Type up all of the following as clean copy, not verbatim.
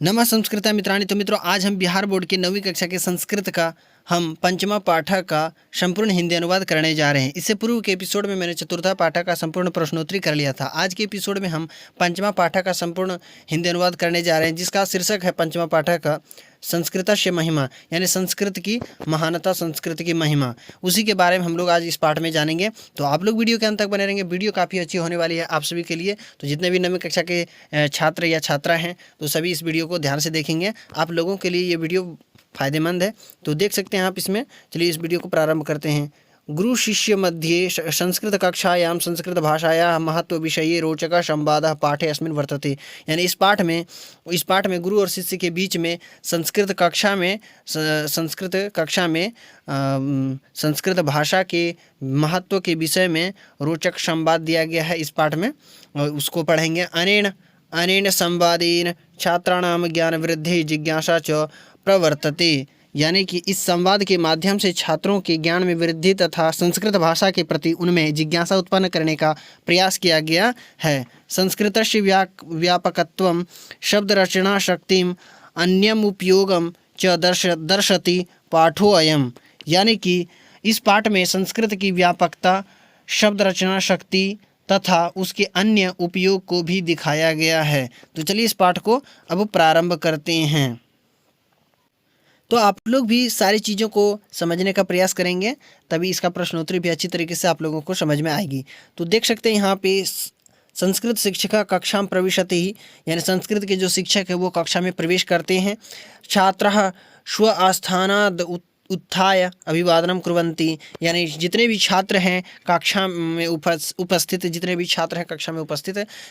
नमः संस्कृता मित्राणि। तो मित्रों, आज हम बिहार बोर्ड के 9वीं कक्षा के संस्कृत का हम पंचमा पाठक का संपूर्ण हिंदी अनुवाद करने जा रहे हैं। इससे पूर्व के एपिसोड में मैंने चतुर्था पाठक का संपूर्ण प्रश्नोत्तरी कर लिया था। आज के एपिसोड में हम पंचमा पाठक का संपूर्ण हिंदी अनुवाद करने जा रहे हैं, जिसका शीर्षक है पंचमा पाठक का संस्कृतस्य महिमा, यानी संस्कृत की महानता, संस्कृत की महिमा। उसी के बारे में हम लोग आज इस पाठ में जानेंगे। तो आप लोग वीडियो के अंत तक बने रहेंगे। वीडियो काफ़ी अच्छी होने वाली है आप सभी के लिए। तो जितने भी 9वीं कक्षा के छात्र या छात्रा हैं, तो सभी इस वीडियो को ध्यान से देखेंगे। आप लोगों के लिए ये वीडियो फ़ायदेमंद है, तो देख सकते हैं आप इसमें। चलिए इस वीडियो को प्रारंभ करते हैं। गुरु शिष्य मध्ये संस्कृत कक्षायां संस्कृत भाषायाः महत्व विषये रोचक संवादः पाठे अस्मिन् वर्तते। यानी इस पाठ में गुरु और शिष्य के बीच में संस्कृत कक्षा में संस्कृत भाषा के महत्व के विषय में रोचक संवाद दिया गया है। इस पाठ में उसको पढ़ेंगे। अनेन संवादेन छात्राणां ज्ञान वृद्धि जिज्ञासा च प्रवर्तते। यानी कि इस संवाद के माध्यम से छात्रों के ज्ञान में वृद्धि तथा संस्कृत भाषा के प्रति उनमें जिज्ञासा उत्पन्न करने का प्रयास किया गया है। संस्कृतस्य व्यापकत्वं शब्द रचना शक्तिम अन्यम उपयोगम च दर्शति पाठोऽयम्। यानी कि इस पाठ में संस्कृत की व्यापकता, शब्द रचना शक्ति तथा उसके अन्य उपयोग को भी दिखाया गया है। तो चलिए इस पाठ को अब प्रारंभ करते हैं। तो आप लोग भी सारी चीज़ों को समझने का प्रयास करेंगे, तभी इसका प्रश्नोत्तरी भी अच्छी तरीके से आप लोगों को समझ में आएगी। तो देख सकते हैं यहाँ पे संस्कृत शिक्षिका कक्षां प्रविशति, यानी संस्कृत के जो शिक्षक है वो कक्षा में प्रवेश करते हैं। छात्रः स्व आस्थानाद् उत्थाय अभिवादनम कुर्वन्ति, यानी जितने भी छात्र हैं कक्षा में उपस्थित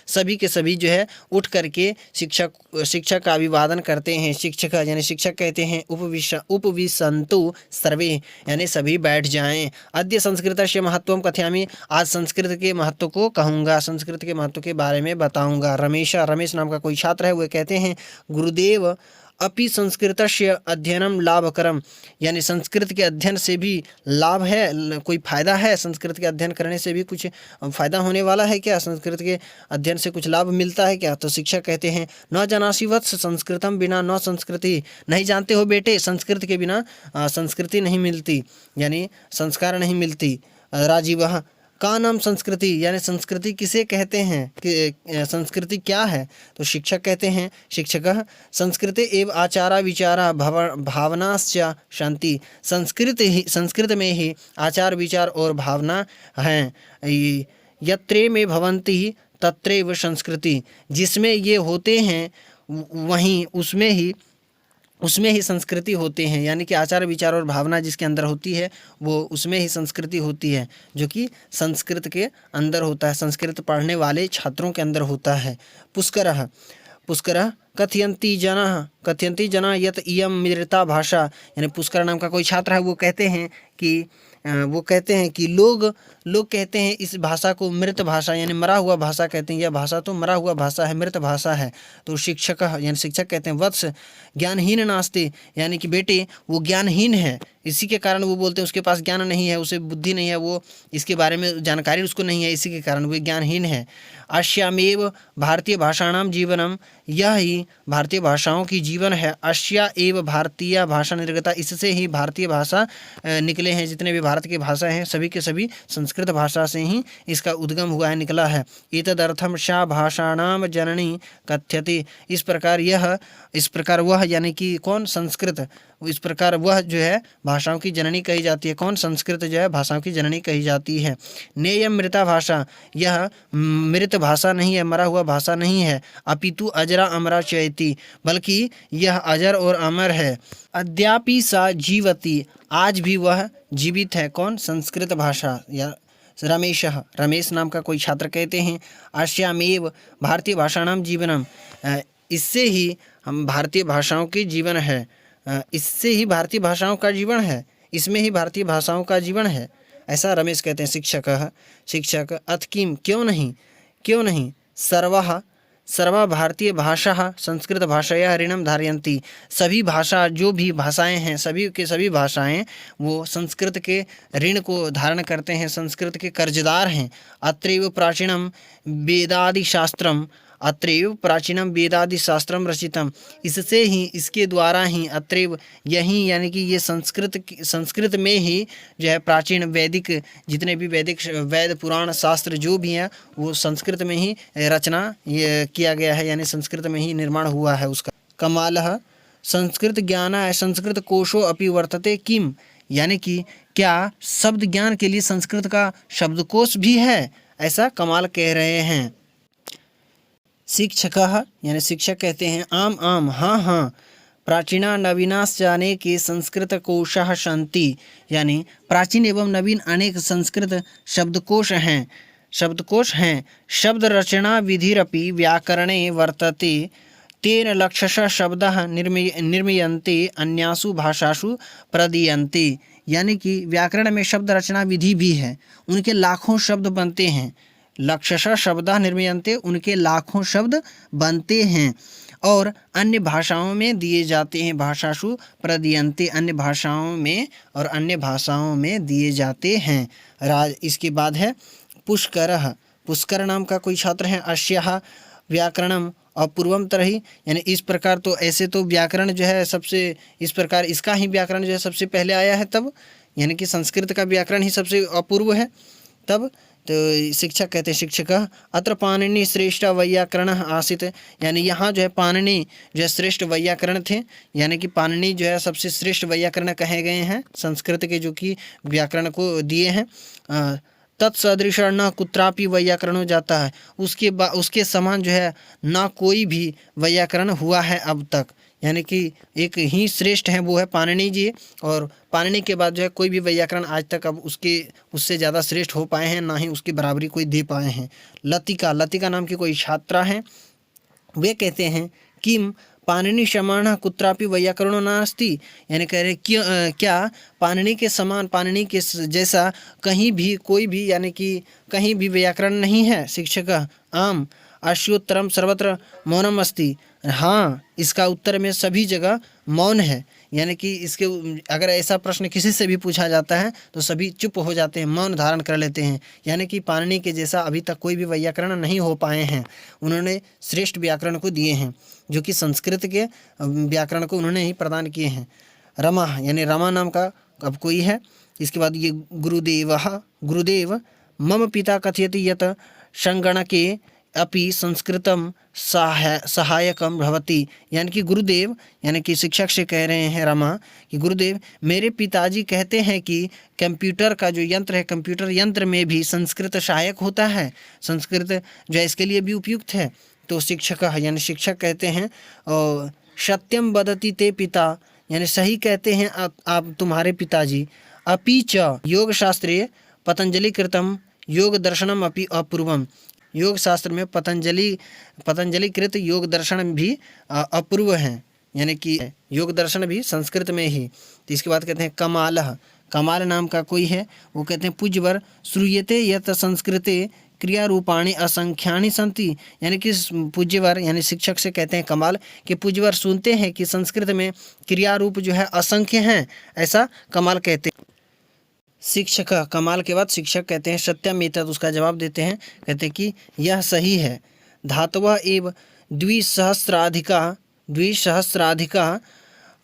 सभी के सभी जो है उठ करके शिक्षक का अभिवादन करते हैं। शिक्षक कहते हैं उपविशन्तु सर्वे, यानी सभी बैठ जाएं। अद्य संस्कृतस्य महत्वं कथयामि, आज संस्कृत के महत्व को कहूँगा, संस्कृत के महत्व के बारे में बताऊँगा। रमेश नाम का कोई छात्र है, वो कहते हैं गुरुदेव अपि संस्कृतस्य अध्ययनम लाभकरम, यानी संस्कृत के अध्ययन से भी लाभ है, कोई फ़ायदा है। संस्कृत के अध्ययन करने से भी कुछ फ़ायदा होने वाला है क्या? संस्कृत के अध्ययन से कुछ लाभ मिलता है क्या? तो शिक्षक कहते हैं न जानासि वत्स संस्कृतम बिना न संस्कृति, नहीं जानते हो बेटे, संस्कृत के बिना संस्कृति नहीं मिलती, यानी संस्कार नहीं मिलती। राजीवः का नाम संस्कृति, यानी संस्कृति किसे कहते हैं, कि संस्कृति क्या है? तो शिक्षक कहते हैं, शिक्षकः संस्कृते एव आचारा विचारा भावनाश्च शांति, संस्कृत में ही आचार विचार और भावना हैं। यत्रे में भवन्ति तत्रैव संस्कृति, जिसमें ये होते हैं वहीं उसमें ही संस्कृति होते हैं। यानी कि आचार विचार और भावना जिसके अंदर होती है वो उसमें ही संस्कृति होती है, जो कि संस्कृत के अंदर होता है, संस्कृत पढ़ने वाले छात्रों के अंदर होता है। पुष्करः कथयन्ति जनाः यत् इयं मृता भाषा, यानी पुष्कर नाम का कोई छात्र है, वो कहते हैं कि लोग कहते हैं इस भाषा को मृत भाषा, यानी मरा हुआ भाषा कहते हैं। यह भाषा तो मरा हुआ भाषा है, मृत भाषा है। तो शिक्षक कहते हैं वत्स ज्ञानहीन नास्ति, यानी कि बेटे वो ज्ञानहीन है, इसी के कारण वो बोलते हैं उसके पास ज्ञान नहीं है, उसे बुद्धि नहीं है, वो इसके बारे में जानकारी उसको नहीं है, इसी के कारण वो ज्ञानहीन है। अस्यामेव भारतीय भाषाणाम जीवनम, यह ही भारतीय भाषाओं की जीवन है। अस्या एव भारतीय भाषा निर्गता, इससे ही भारतीय भाषा निकले हैं। जितने भी भारत की भाषा हैं सभी के सभी संस्कृत भाषा से ही इसका उद्गम हुआ है, निकला है। एतदर्थम सा भाषाणाम जननी कथ्यते, इस प्रकार वह, यानी कि कौन? संस्कृत, इस प्रकार वह जो है भाषाओं की जननी कही जाती है। कौन? संस्कृत जो है भाषाओं की जननी कही जाती है। नेयम मृता भाषा, यह मृत भाषा नहीं है, मरा हुआ भाषा नहीं है। अपितु अजरा अमरा चयति, बल्कि यह अजर और अमर है। अद्यापि सा जीवति, आज भी वह जीवित है। कौन? संस्कृत भाषा। या रमेश नाम का कोई छात्र कहते हैं अस्यामेव भारतीय भाषाणाम जीवनम, इससे ही हम भारतीय भाषाओं की जीवन है, इससे ही भारतीय भाषाओं का जीवन है, इसमें ही भारतीय भाषाओं का जीवन है, ऐसा रमेश कहते हैं। शिक्षक अथ किम, क्यों नहीं सर्वा भारतीय भाषा संस्कृत भाषाया ऋणम धारयन्ति, सभी भाषा, जो भी भाषाएं हैं, सभी के सभी भाषाएं वो संस्कृत के ऋण को धारण करते हैं, संस्कृत के कर्जदार हैं। अत्रैव प्राचीनम वेदादि शास्त्रम अत्रैव प्राचीनम वेदादि शास्त्रम रचितम, इससे ही, इसके द्वारा ही, अत्रैव यही, यानी कि ये संस्कृत में ही जो है प्राचीन वैदिक, जितने भी वैदिक वेद पुराण शास्त्र जो भी हैं वो संस्कृत में ही रचना ये किया गया है, यानी संस्कृत में ही निर्माण हुआ है उसका। कमालः संस्कृत ज्ञानाय संस्कृत कोशो अपि वर्तते किम, यानी कि क्या शब्द ज्ञान के लिए संस्कृत का शब्दकोश भी है, ऐसा कमाल कह रहे हैं। शिक्षकः यानी शिक्षक कहते हैं आम आम, हाँ हाँ, प्राचीना नवीनाश्चाने के संस्कृत कोशः सन्ति, यानी प्राचीन एवं नवीन अनेक संस्कृत शब्दकोश हैं। शब्द रचना विधिरपि व्याकरणे वर्तते, तेन लक्षशः शब्दः निर्मीयन्ते अन्यासु भाषासु प्रदीयन्ते, यानी कि व्याकरण में शब्द रचना विधि भी है, उनके लाखों शब्द बनते हैं। लक्षशः शब्दः निर्मीयन्ते, उनके लाखों शब्द बनते हैं और अन्य भाषाओं में दिए जाते हैं। भाषासु प्रदीयन्ते, अन्य भाषाओं में और अन्य भाषाओं में दिए जाते हैं। इसके बाद है पुष्करः, पुष्कर नाम का कोई छात्र है। अस्याः व्याकरणम अपूर्वम तरही, यानी इस प्रकार, तो ऐसे तो व्याकरण जो है सबसे, इस प्रकार इसका ही व्याकरण जो है सबसे पहले आया है तब, यानी कि संस्कृत का व्याकरण ही सबसे अपूर्व है तब। तो शिक्षक कहते हैं शिक्षक अत्र पाणिनि श्रेष्ठ वैयाकरण आसित, यानी यहाँ जो है पाणिनि जो है श्रेष्ठ वैयाकरण थे, यानी कि पाणिनि जो है सबसे श्रेष्ठ वैयाकरण कहे गए हैं संस्कृत के, जो कि व्याकरण को दिए हैं। तत्सदृश न कुत्रापि वैयाकरण जाता है, उसके समान जो है ना कोई भी वैयाकरण हुआ है अब तक, यानी कि एक ही श्रेष्ठ है वो है पाणिनि जी, और पाणिनि के बाद जो है कोई भी वैयाकरण आज तक अब उससे ज़्यादा श्रेष्ठ हो पाए हैं, ना ही उसकी बराबरी कोई दे पाए हैं। लतिका नाम की कोई छात्रा हैं, वे कहते हैं किम पाणिनि समान कुत्रापि वैयाकरणो नास्ति, यानी कह रहे क्या पाणिनि के समान, पाणिनि के जैसा कहीं भी कोई भी, यानी कि कहीं भी व्याकरण नहीं है। शिक्षक आम अश्योत्तरम सर्वत्र मौनम अस्ति, हाँ, इसका उत्तर में सभी जगह मौन है, यानी कि इसके अगर ऐसा प्रश्न किसी से भी पूछा जाता है तो सभी चुप हो जाते हैं, मौन धारण कर लेते हैं, यानी कि पाणिनि के जैसा अभी तक कोई भी वैयाकरण नहीं हो पाए हैं। उन्होंने श्रेष्ठ व्याकरण को दिए हैं, जो कि संस्कृत के व्याकरण को उन्होंने ही प्रदान किए हैं। रमा, यानी रमा नाम का अब कोई है। इसके बाद ये गुरुदेव मम पिता कथयति यत् संगणके अपि संस्कृतम सहायकम भवति, यानी कि गुरुदेव, यानी कि शिक्षक से कह रहे हैं रमा कि गुरुदेव मेरे पिताजी कहते हैं कि कंप्यूटर का जो यंत्र है, कंप्यूटर यंत्र में भी संस्कृत सहायक होता है, संस्कृत जो है इसके लिए भी उपयुक्त है। तो शिक्षक यानी शिक्षक कहते हैं और सत्यम वदति ते पिता, यानी सही कहते हैं आप तुम्हारे पिताजी। अपि च योग शास्त्रे पतंजलि कृतम योग दर्शनम अपि अपूर्वम, योग शास्त्र में पतंजलि कृत योग दर्शन भी अपूर्व हैं, यानी कि योग दर्शन भी संस्कृत में ही। तो इसके बाद कहते हैं कमालः, कमाल नाम का कोई है, वो कहते हैं पूज्यवर श्रूयते यत् संस्कृते क्रिया रूपाणी असंख्यानि सन्ति, यानी कि पूज्यवर यानी शिक्षक से कहते हैं कमाल कि पूज्यवर सुनते हैं कि संस्कृत में क्रिया रूप जो है असंख्य हैं, ऐसा कमाल कहते हैं। शिक्षक कमाल के बाद शिक्षक कहते हैं सत्यम एतत्, उसका जवाब देते हैं, कहते हैं कि यह सही है। धातवः एव द्विसहस्राधिका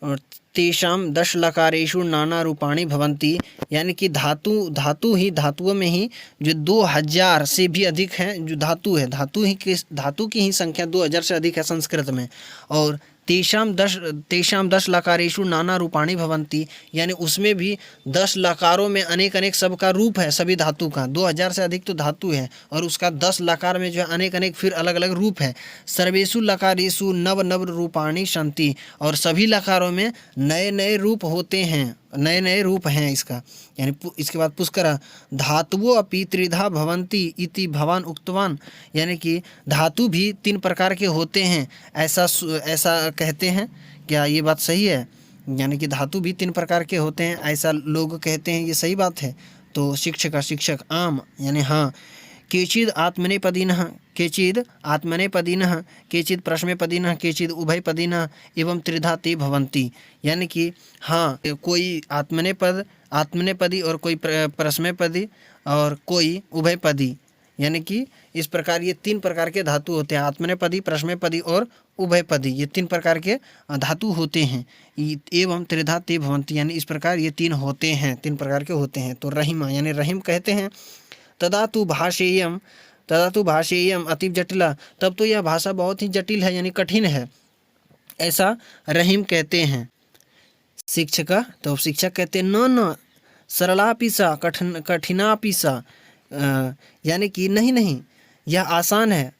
और तेषां 10 लकारेषु नाना रूपाणि भवन्ति, यानी कि धातुओं में ही जो 2000 से भी अधिक हैं जो धातु है, धातु की ही संख्या 2000 से अधिक है संस्कृत में। और तेषां 10 लकारेषु नाना रूपाणि भवन्ति, यानी उसमें भी 10 लकारों में अनेक सबका रूप है, सभी धातु का 2000 से अधिक तो धातु है, और उसका 10 लकार में जो है अनेक फिर अलग अलग रूप है। सर्वेषु लकारेषु नव रूपाणि सन्ति, और सभी लकारों में नए रूप होते हैं, नए रूप हैं इसका। यानी इसके बाद पुष्कर धातुओं अपि त्रिधा भवन्ति इति भवान उक्तवान, यानी कि धातु भी 3 प्रकार के होते हैं, ऐसा कहते हैं, क्या ये बात सही है? यानी कि धातु भी 3 प्रकार के होते हैं, ऐसा लोग कहते हैं, ये सही बात है? तो शिक्षक आम, यानी हाँ। केचिद आत्मनेपदिनः केचिद प्रश्नपदिनः केचिद उभयपदिनः एवं त्रिधा ते भवन्ति, यानी कि हाँ, कोई आत्मनेपदी और कोई प्रश्नपदी और कोई उभयपदी, यानी कि इस प्रकार ये 3 प्रकार के धातु होते हैं, आत्मनेपदी, परस्मैपदी और उभयपदी, ये 3 प्रकार के धातु होते हैं। एवं त्रिधा ते भवन्ति, यानी इस प्रकार ये 3 होते हैं, 3 प्रकार के होते हैं। तो रहीमा यानी रहीम कहते हैं। तदा तु भाषेयम अतीव जटिला, तब तो यह भाषा बहुत ही जटिल है यानी कठिन है, ऐसा रहीम कहते हैं। शिक्षक, तो शिक्षक कहते हैं न सरलापि सा कठिनापि सा, यानी कि नहीं यह आसान है,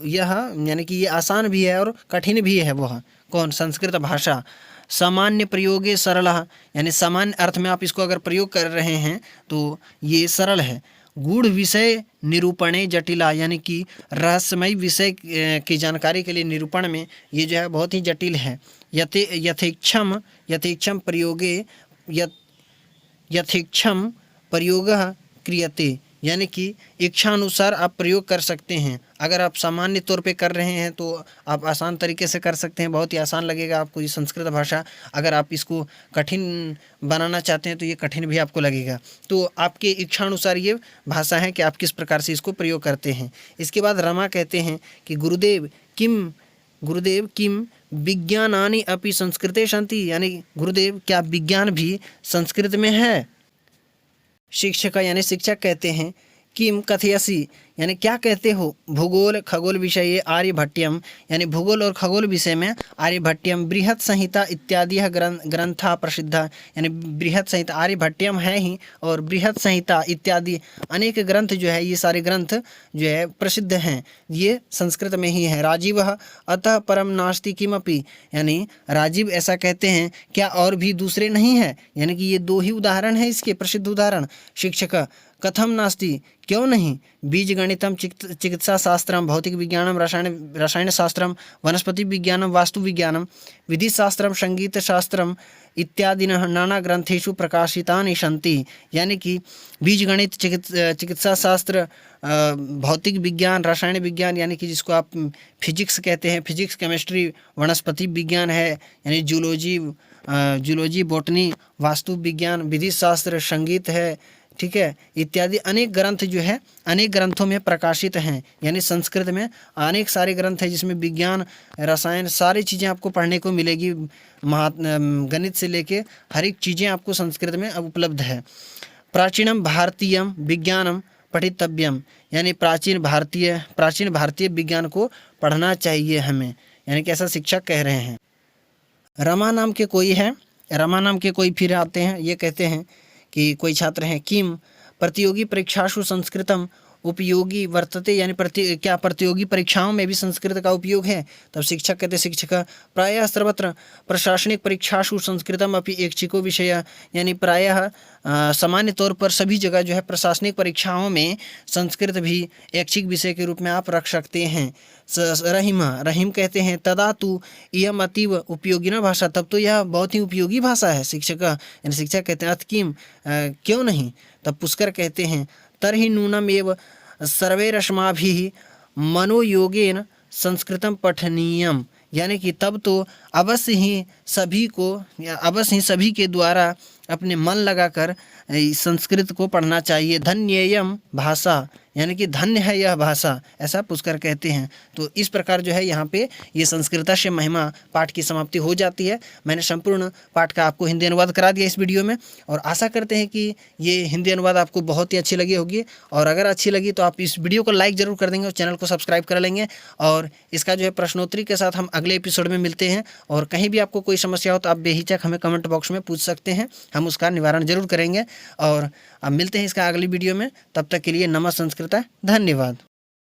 यह यानी कि ये आसान भी है और कठिन भी है। वह कौन? संस्कृत भाषा। सामान्य प्रयोगे सरल, यानी सामान्य अर्थ में आप इसको अगर प्रयोग कर रहे हैं तो ये सरल है। गूढ़ विषय निरूपणे जटिला, यानी कि रहस्यमय विषय की जानकारी के लिए निरूपण में ये जो है बहुत ही जटिल है। यथेक्षम प्रयोगः क्रियते, यानी कि इच्छानुसार आप प्रयोग कर सकते हैं। अगर आप सामान्य तौर पे कर रहे हैं तो आप आसान तरीके से कर सकते हैं, बहुत ही आसान लगेगा आपको ये संस्कृत भाषा। अगर आप इसको कठिन बनाना चाहते हैं तो ये कठिन भी आपको लगेगा। तो आपके इच्छानुसार ये भाषा है कि आप किस प्रकार से इसको प्रयोग करते हैं। इसके बाद रमा कहते हैं कि गुरुदेव किम विज्ञानानि अपि संस्कृते सन्ति, यानी गुरुदेव क्या विज्ञान भी संस्कृत में है? शिक्षक यानी शिक्षक कहते हैं किम कथयसि, यानी क्या कहते हो? भूगोल खगोल विषये आर्यभट्टयम, यानी भूगोल और खगोल विषय में आर्यभट्टयम, बृहत् संहिता इत्यादि ग्रंथा प्रसिद्धा, यानी बृहत् संहिता आर्यभट्टयम है ही, और बृहत् संहिता इत्यादि अनेक ग्रंथ जो है, ये सारे ग्रंथ जो है प्रसिद्ध हैं, ये संस्कृत में ही है। राजीव अतः परम नास्ति किमपि, यानी राजीव ऐसा कहते हैं क्या और भी दूसरे नहीं है, यानी कि ये 2 ही उदाहरण है इसके प्रसिद्ध उदाहरण। शिक्षक कथम नास्ति, क्यों नहीं? बीज गणितम चिकित्सा शास्त्रम भौतिक विज्ञानम रसायन शास्त्रम वनस्पति विज्ञानम वास्तु विज्ञानम विधि शास्त्रम संगीत शास्त्रम इत्यादिनः नाना ग्रंथेषु प्रकाशितानि सन्ति, यानी कि बीज गणित, चिकित्सा शास्त्र, भौतिक विज्ञान, रसायन विज्ञान, यानी कि जिसको आप फिजिक्स कहते हैं, फिजिक्स केमिस्ट्री, वनस्पति विज्ञान है यानी जूलॉजी बॉटनी, वास्तु विज्ञान, विधि शास्त्र, संगीत है, ठीक है, इत्यादि अनेक ग्रंथ जो है अनेक ग्रंथों में प्रकाशित हैं। यानी संस्कृत में अनेक सारे ग्रंथ हैं जिसमें विज्ञान, रसायन, सारी चीज़ें आपको पढ़ने को मिलेगी। गणित से लेके हर एक चीज़ें आपको संस्कृत में अब उपलब्ध है। प्राचीनम भारतीयम विज्ञानम पठितव्यम, यानी प्राचीन भारतीय विज्ञान को पढ़ना चाहिए हमें, यानी कि ऐसा शिक्षक कह रहे हैं। रमा नाम के कोई फिर आते हैं, ये कहते हैं कि कोई छात्र हैं किम प्रतियोगी परीक्षासु संस्कृतम उपयोगी वर्तते, यानी क्या प्रतियोगी परीक्षाओं में भी संस्कृत का उपयोग है? तब शिक्षक कहते, शिक्षक प्रायः सर्वत्र प्रशासनिक परीक्षासु संस्कृतम अपि ऐच्छिको विषय, यानी प्रायः सामान्य तौर पर सभी जगह जो है प्रशासनिक परीक्षाओं में संस्कृत भी ऐच्छिक विषय के रूप में आप रख सकते हैं। रहीम कहते हैं तदा तु इयम अतीव उपयोगिना भाषा, तब तो यह बहुत ही उपयोगी भाषा है। शिक्षक कहते हैं अथ किम, क्यों नहीं? तब पुष्कर कहते हैं तर्हि नूनम एव सर्वैरस्माभिः मनोयोगेन संस्कृतम पठनीयम, यानी कि तब तो अवश्य ही सभी के द्वारा अपने मन लगाकर संस्कृत को पढ़ना चाहिए। धन्येयम भाषा, यानी कि धन्य है यह भाषा, ऐसा पुष्कर कहते हैं। तो इस प्रकार जो है यहाँ पे ये संस्कृतस्य महिमा पाठ की समाप्ति हो जाती है। मैंने संपूर्ण पाठ का आपको हिंदी अनुवाद करा दिया इस वीडियो में, और आशा करते हैं कि ये हिंदी अनुवाद आपको बहुत ही अच्छी लगी होगी। और अगर अच्छी लगी तो आप इस वीडियो को लाइक ज़रूर कर देंगे और चैनल को सब्सक्राइब कर लेंगे। और इसका जो है प्रश्नोत्तरी के साथ हम अगले एपिसोड में मिलते हैं। और कहीं भी आपको कोई समस्या हो तो आप बेहिचक हमें कमेंट बॉक्स में पूछ सकते हैं, हम उसका निवारण जरूर करेंगे। और अब मिलते हैं इसका अगली वीडियो में, तब तक के लिए नमः संस्कृता, धन्यवाद।